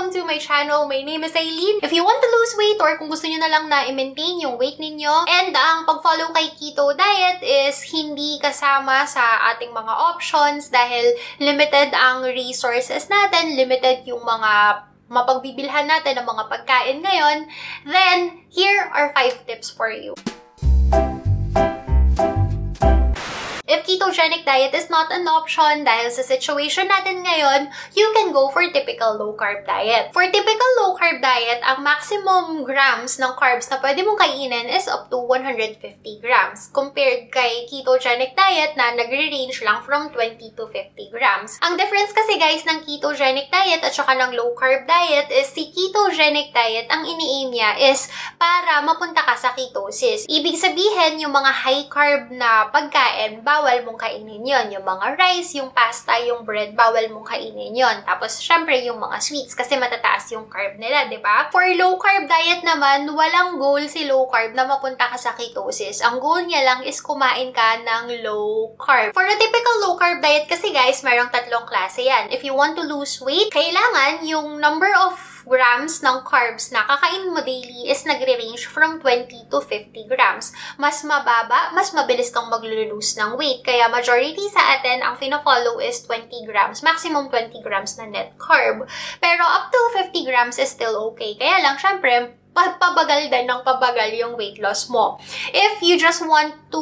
welcome to my channel. My name is Aileen. If you want to lose weight or kung gusto nyo na lang na i-maintain yung weight ninyo, and ang pag-follow kay keto diet is hindi kasama sa ating mga options dahil limited ang resources natin, limited yung mga mapagbibilhan natin ng mga pagkain ngayon, then here are 5 tips for you. If ketogenic diet is not an option dahil sa situation natin ngayon, you can go for typical low-carb diet. For typical low-carb diet, ang maximum grams ng carbs na pwede mong kainin is up to 150 grams compared kay ketogenic diet na nagre-range lang from 20 to 50 grams. Ang difference kasi guys ng ketogenic diet at saka ng low-carb diet is si ketogenic diet, ang ini-aim niya is para mapunta ka sa ketosis. Ibig sabihin, yung mga high-carb na pagkain, bawal mong kainin yon. Yung mga rice, yung pasta, yung bread, bawal mong kainin yon. Tapos, syempre, yung mga sweets kasi matataas yung carb nila, di ba? For low-carb diet naman, walang goal si low-carb na mapunta ka sa ketosis. Ang goal niya lang is kumain ka ng low-carb. For a typical low-carb diet kasi guys, mayroong 3 klase yan. If you want to lose weight, kailangan yung number of grams ng carbs na kakainin mo daily is nagre-range from 20 to 50 grams. Mas mababa, mas mabilis kang mag-lose ng weight. Kaya majority sa atin, ang fina-follow is 20 grams. Maximum 20 grams na net carb. Pero up to 50 grams is still okay. Kaya lang, syempre, pabagal din ng pabagal yung weight loss mo. If you just want to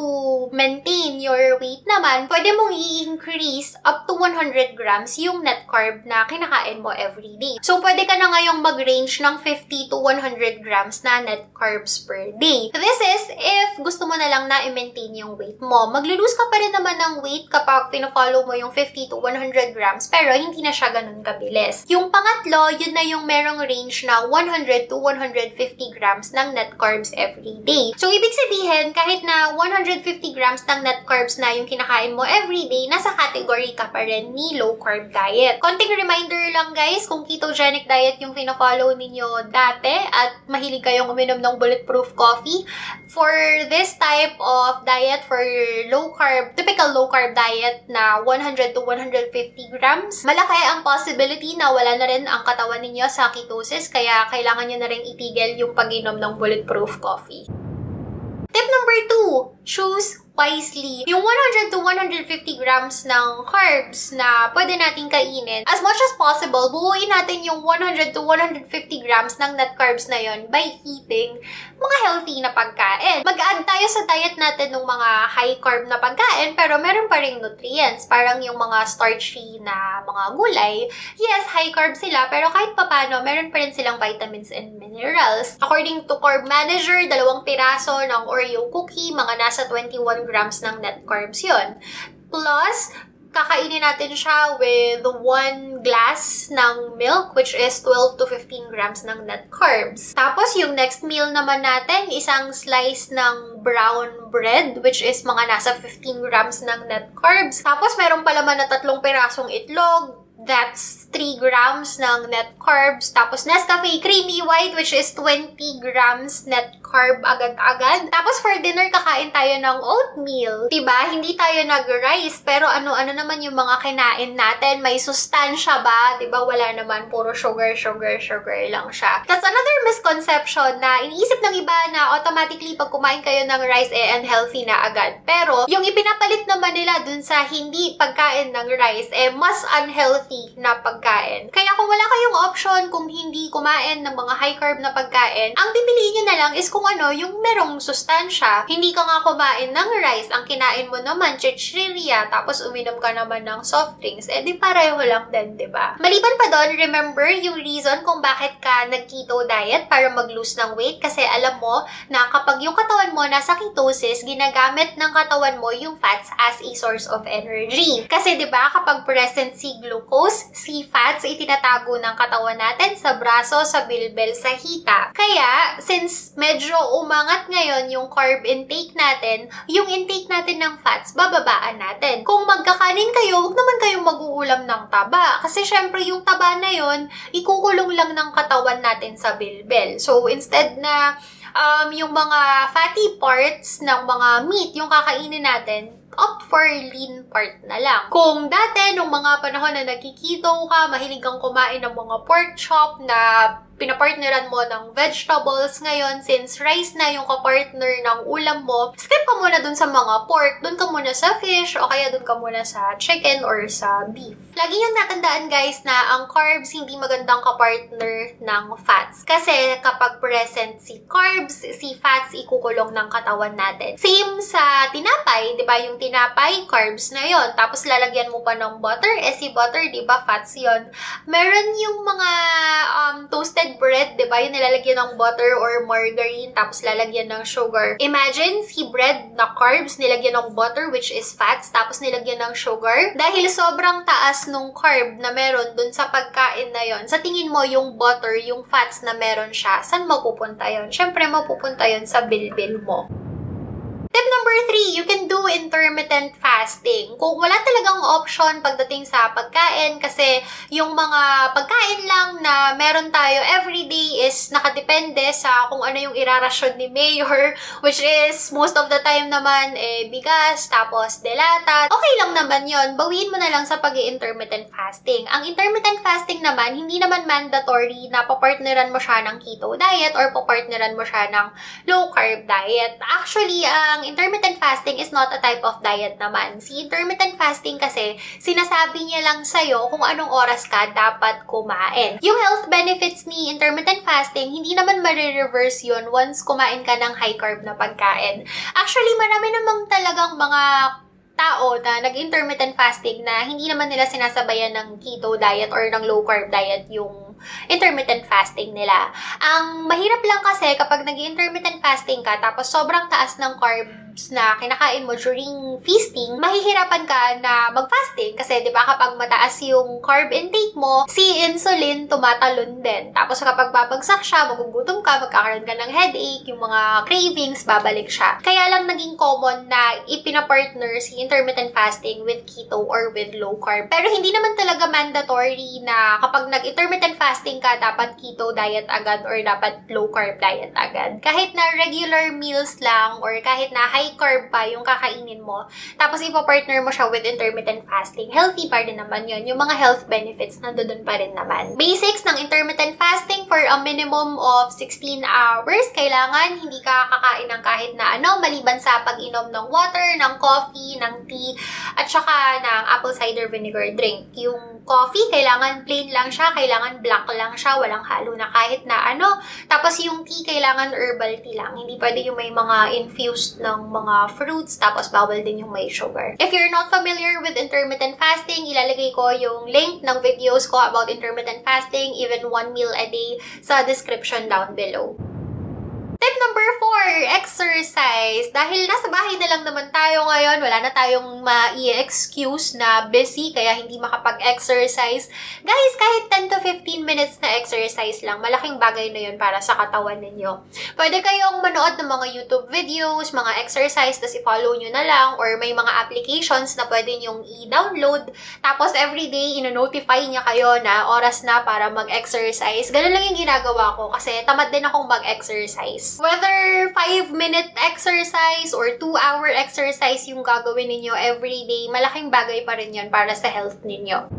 maintain your weight naman, pwede mong i-increase up to 100 grams yung net carb na kinakain mo every day. So, pwede ka na ngayong mag-range ng 50 to 100 grams na net carbs per day. This is if gusto mo na lang na i-maintain yung weight mo. Maglo-lose ka pa rin naman ng weight kapag pina-follow mo yung 50 to 100 grams, pero hindi na siya ganun kabilis. Yung pangatlo, yun na yung merong range na 100 to 150 grams ng net carbs every day. So, ibig sabihin, kahit na 150 grams ng net carbs na yung kinakain mo every day, nasa category ka pa rin ni low-carb diet. Konting reminder lang guys, kung ketogenic diet yung pina-follow ninyo dati at mahilig kayong uminom ng bulletproof coffee, for this type of diet, for low-carb, typical low-carb diet na 100 to 150 grams, malaki ang possibility na wala na rin ang katawan ninyo sa ketosis, kaya kailangan nyo na rin itigil yung pag-inom ng bulletproof coffee. Tip number 2, choose wisely. Yung 100 to 150 grams ng carbs na pwede nating kainin, as much as possible, buuin natin yung 100 to 150 grams ng net carbs na yon by eating mga healthy na pagkain. Mag-add tayo sa diet natin ng mga high carb na pagkain, pero meron pa ring nutrients. Parang yung mga starchy na mga gulay. Yes, high carb sila, pero kahit papano, meron pa rin silang vitamins and minerals. According to Carb Manager, 2 piraso ng Oreo cookie, mga nasa 21 grams ng net carbs yun. Plus, kakainin natin siya with 1 glass ng milk, which is 12 to 15 grams ng net carbs. Tapos, yung next meal naman natin, isang slice ng brown bread, which is mga nasa 15 grams ng net carbs. Tapos, meron pa laman na 3 pirasong itlog. That's 3 grams ng net carbs. Tapos, Nescafe Creamy White, which is 20 grams net carb agad-agad. Tapos, for dinner, kakain tayo ng oatmeal. Diba? Hindi tayo nag-rice, pero ano-ano naman yung mga kinain natin. May sustansya ba? Diba? Wala naman. Puro sugar lang siya. That's another misconception na iniisip ng iba na automatically pag kumain kayo ng rice, unhealthy na agad. Pero, yung ipinapalit naman nila dun sa hindi pagkain ng rice, mas unhealthy na pagkain. Kaya kung wala kayong option, kung hindi kumain ng mga high carb na pagkain, ang pipiliin nyo na lang is kung ano, yung merong sustansya. Hindi ka nga kumain ng rice, ang kinain mo naman, chichirya, tapos uminom ka naman ng soft drinks, di pareho lang din, diba? Maliban pa doon, remember yung reason kung bakit ka nag-keto diet para mag-lose ng weight, kasi alam mo na kapag yung katawan mo nasa ketosis, ginagamit ng katawan mo yung fats as a source of energy. Kasi diba, kapag present si glucose, si fats, itinatago ng katawan natin sa braso, sa bilbel, sa hita. Kaya, since medyo umangat ngayon yung carb intake natin, yung intake natin ng fats, bababaan natin. Kung magkakanin kayo, huwag naman kayong mag-uulam ng taba. Kasi syempre, yung taba na yon, ikukulong lang ng katawan natin sa bilbel. So, instead na yung mga fatty parts ng mga meat, yung kakainin natin, mag-opt for lean part na lang. Kung dati, nung mga panahon na nagkikito ka, mahilig kang kumain ng mga pork chop na pinapartneran mo ng vegetables, ngayon, since rice na yung kapartner ng ulam mo, skip ka muna dun sa mga pork, dun ka muna sa fish, o kaya dun ka muna sa chicken or sa beef. Lagi yung natandaan, guys, na ang carbs hindi magandang kapartner ng fats. Kasi kapag present si carbs, si fats ikukulong ng katawan natin. Same sa tinapay, di ba? Yung tinapay, carbs na yon. Tapos lalagyan mo pa ng butter, si butter, di ba? Fats yon. Meron yung mga toasted bread, di ba? Yung nilalagyan ng butter or margarine, tapos lalagyan ng sugar. Imagine, si bread na carbs, nilagyan ng butter, which is fats, tapos nilagyan ng sugar. Dahil sobrang taas nung carb na meron dun sa pagkain na yon, sa tingin mo, yung butter, yung fats na meron siya, saan mapupunta yon? Syempre, mapupunta yon sa bilbil mo. Tip number 3, you can do intermittent fasting. Kung wala talagang option pagdating sa pagkain, kasi yung mga pagkain lang na meron tayo everyday is nakadepende sa kung ano yung irarasyon ni Mayor, which is most of the time naman bigas, tapos delata. Okay lang naman yon, bawiin mo na lang sa pag-intermittent fasting. Ang intermittent fasting naman, hindi naman mandatory na papartneran mo siya ng keto diet or papartneran mo siya ng low carb diet. Actually, ang intermittent fasting is not a type of diet naman. Si intermittent fasting kasi, sinasabi niya lang sa'yo kung anong oras ka dapat kumain. Yung health benefits ni intermittent fasting, hindi naman marireverse yun once kumain ka ng high carb na pagkain. Actually, marami namang talagang mga tao na nag-intermittent fasting na hindi naman nila sinasabayan ng keto diet or ng low carb diet yung intermittent fasting nila. Ang mahirap lang kasi kapag nag-intermittent fasting ka tapos sobrang taas ng carbs na kinakain mo during feasting, mahihirapan ka na mag-fasting kasi 'di ba kapag mataas yung carb intake mo, si insulin tumatalon din. Tapos kapag babagsak siya, magugutom ka, magkakaroon ka ng headache, yung mga cravings babalik siya. Kaya lang naging common na ipina-partner si intermittent fasting with keto or with low carb. Pero hindi naman talaga mandatory na kapag nag-intermittent fasting ka, dapat keto diet agad or dapat low carb diet agad. Kahit na regular meals lang or kahit na high carb pa yung kakainin mo, tapos ipapartner mo siya with intermittent fasting, healthy pa rin naman yun. Yung mga health benefits nandoon pa rin naman. Basics ng intermittent fasting, for a minimum of 16 hours, kailangan hindi ka kakain ng kahit na ano, maliban sa pag-inom ng water, ng coffee, ng tea, at saka ng apple cider vinegar drink. Yung coffee, kailangan plain lang siya, kailangan black lang siya, walang halo na kahit na ano. Tapos yung tea, kailangan herbal tea lang. Hindi pwede yung may mga infused ng mga fruits, tapos bawal din yung may sugar. If you're not familiar with intermittent fasting, ilalagay ko yung link ng videos ko about intermittent fasting, even 1 meal a day, sa description down below. Tip number 4, exercise. Dahil nasa bahay na lang naman tayo ngayon, wala na tayong ma-i-excuse na busy kaya hindi makapag-exercise. Guys, kahit 10 to 15 minutes na exercise lang, malaking bagay na yun para sa katawan ninyo. Pwede kayong manood ng mga YouTube videos, mga exercise, tapos i-follow nyo na lang, or may mga applications na pwede nyong i-download. Tapos everyday, ino-notify niya kayo na oras na para mag-exercise. Ganun lang yung ginagawa ko kasi tamad din akong mag-exercise. Whether 5-minute exercise or 2-hour exercise yung gagawin ninyo everyday, malaking bagay pa rin yun para sa health ninyo.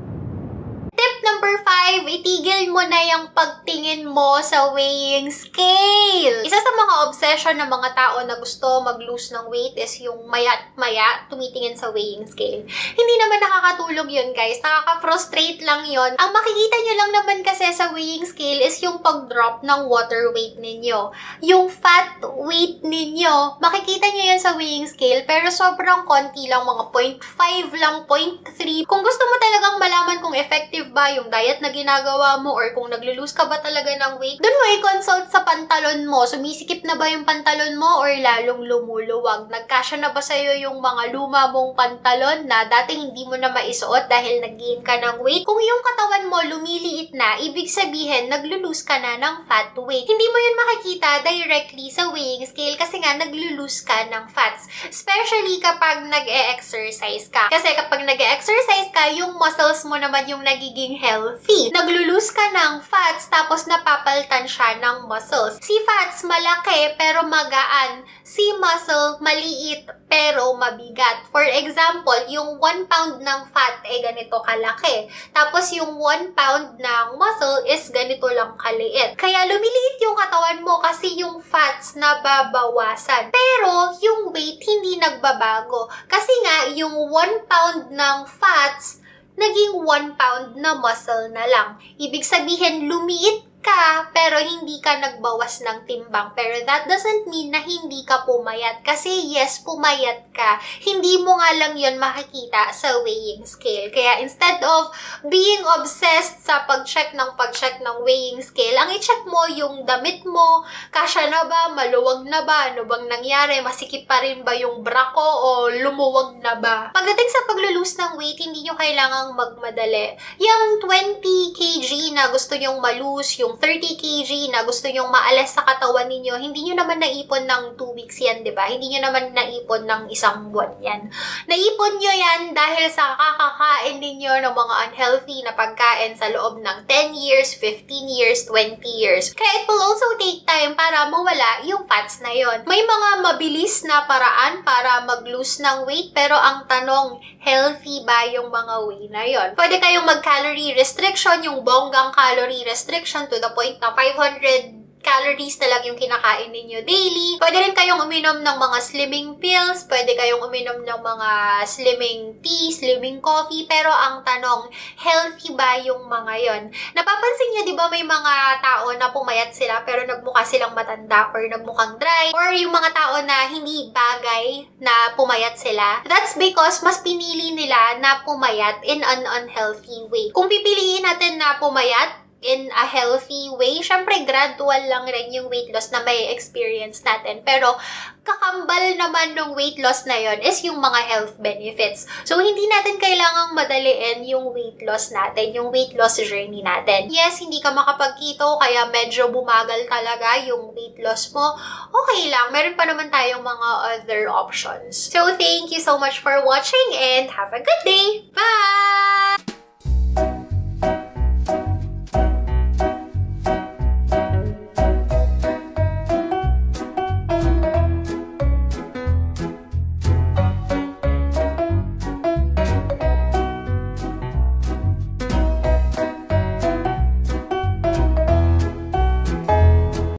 Tip number 5, itigil mo na yung pagtingin mo sa weighing scale. Isa sa mga obsession ng mga tao na gusto mag-lose ng weight is yung maya-maya tumitingin sa weighing scale. Hindi naman nakakatulog yun, guys. Nakaka-frustrate lang yun. Ang makikita nyo lang naman kasi sa weighing scale is yung pag-drop ng water weight ninyo. Yung fat weight ninyo, makikita nyo yan sa weighing scale, pero sobrang konti lang, mga 0.5 lang, 0.3. Kung gusto mo talagang malaman kung effective ba yung diet na ginagawa mo or kung naglo-lose ka ba talaga ng weight, dun mo i-consult sa pantalon mo. Sumisikip na ba yung pantalon mo or lalong lumuluwag? Nagkasya na ba sa'yo yung mga luma mong pantalon na dati hindi mo na maisuot dahil nag-gain ka ng weight? Kung yung katawan mo lumiliit na, ibig sabihin naglo-lose ka na ng fat weight. Hindi mo yun makikita directly sa weighing scale kasi nga naglo-lose ka ng fats. Especially kapag nag-e-exercise ka. Kasi kapag nag-e-exercise ka, yung muscles mo naman yung nagiging maging healthy. Naglulose ka ng fats tapos napapalitan siya ng muscles. Si fats malaki pero magaan. Si muscle maliit pero mabigat. For example, yung 1 pound ng fat ay ganito kalaki. Tapos yung 1 pound ng muscle is ganito lang kaliit. Kaya lumiliit yung katawan mo kasi yung fats nababawasan. Pero yung weight hindi nagbabago. Kasi nga, yung 1 pound ng fats, naging 1 pound na muscle na lang. Ibig sabihin, lumiit ka, pero hindi ka nagbawas ng timbang. Pero that doesn't mean na hindi ka pumayat. Kasi yes, pumayat ka. Hindi mo nga lang yun makikita sa weighing scale. Kaya instead of being obsessed sa pag-check ng weighing scale, ang i-check mo yung damit mo, kasya na ba, maluwag na ba, ano bang nangyari, masikip pa rin ba yung bra ko, o lumuwag na ba. Pagdating sa paglulose ng weight, hindi nyo kailangang magmadali. Yung 20 kg na gusto nyong malose, yung 30 kg na gusto nyong maalis sa katawan ninyo, hindi nyo naman naipon ng 2 weeks yan, di ba? Hindi nyo naman naipon ng 1 buwan yan. Naipon nyo yan dahil sa kakakain ninyo ng mga unhealthy na pagkain sa loob ng 10 years, 15 years, 20 years. Kaya it will also take time para mawala yung fats na yon. May mga mabilis na paraan para mag-lose ng weight, pero ang tanong, healthy ba yung mga way na yon? Pwede kayong mag-calorie restriction, yung bonggang calorie restriction to the point na 500 calories na lang yung kinakain ninyo daily. Pwede rin kayong uminom ng mga slimming pills, pwede kayong uminom ng mga slimming tea, slimming coffee, pero ang tanong, healthy ba yung mga yon? Napapansin niyo, di ba, may mga tao na pumayat sila pero nagmukha silang matanda or nagmukhang dry, or yung mga tao na hindi bagay na pumayat sila? That's because mas pinili nila na pumayat in an unhealthy way. Kung pipiliin natin na pumayat in a healthy way, syempre gradual lang rin yung weight loss na may experience natin. Pero kakambal naman ng weight loss na yon is yung mga health benefits. So, hindi natin kailangang madaliin yung weight loss natin, yung weight loss journey natin. Yes, hindi ka makapag-keto, kaya medyo bumagal talaga yung weight loss mo. Okay lang, meron pa naman tayong mga other options. So, thank you so much for watching and have a good day! Bye!